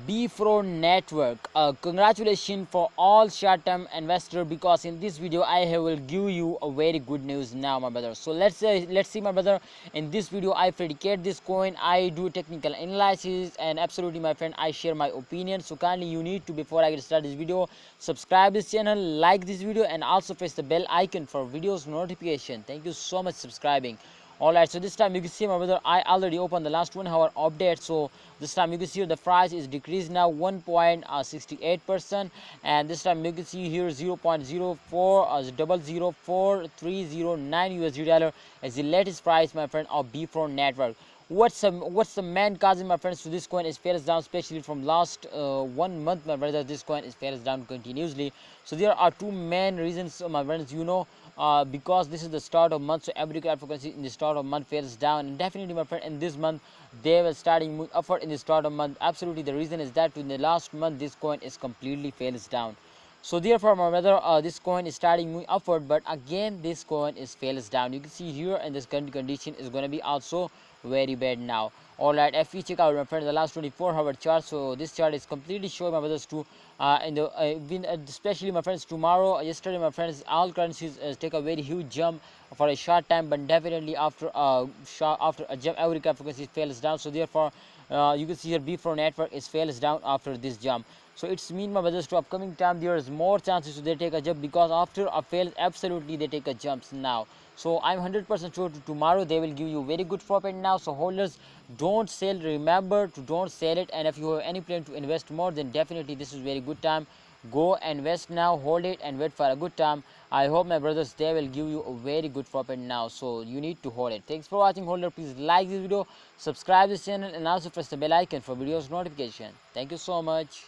Bepro network. Congratulations for all short-term investor, because in this video I will give you a very good news now, my brother. So let's see, my brother. In this video I predicate this coin, I do technical analysis, and absolutely, my friend, I share my opinion. So kindly you need to, before I get started this video, subscribe this channel, like this video, and also press the bell icon for videos notification. Thank you so much subscribing. Alright, so this time you can see, my brother, I already opened the last 1 hour update. So this time you can see the price is decreased now 1.68%, and this time you can see here 0.04004309 USD dollar as the latest price, my friend, of Bepro network. What's the main cause, my friends, to this coin is fails down, especially from last 1 month, my brother. This coin is fails down continuously. So there are two main reasons, my friends. Because this is the start of month, so every cryptocurrency in the start of month fails down, and definitely, my friend, in this month they will starting moving upward in the start of month. Absolutely, the reason is that in the last month this coin is completely fails down. So therefore, my brother, this coin is starting moving upward, but again this coin is fails down. You can see here, and this current condition is going to be also very bad now. Alright, if we check out, my friend, the last 24-hour chart, so this chart is completely showing, my brothers, to especially, my friends, tomorrow, yesterday, my friends, all currencies take a very huge jump for a short time, but definitely after a jump every cryptocurrency fails down. So therefore, you can see here Bepro network is fails down after this jump. So it's mean, my brothers, to upcoming time there is more chances they take a jump, because after a fail, absolutely they take a jumps now. So I'm 100% sure tomorrow they will give you very good profit now. So holders, don't sell, remember to don't sell it. And if you have any plan to invest more, then definitely this is very good time. Go invest now, hold it, and wait for a good time. I hope, my brothers, they will give you a very good profit now, so you need to hold it. Thanks for watching, holder. Please like this video, subscribe this channel, and also press the bell icon for videos notification. Thank you so much.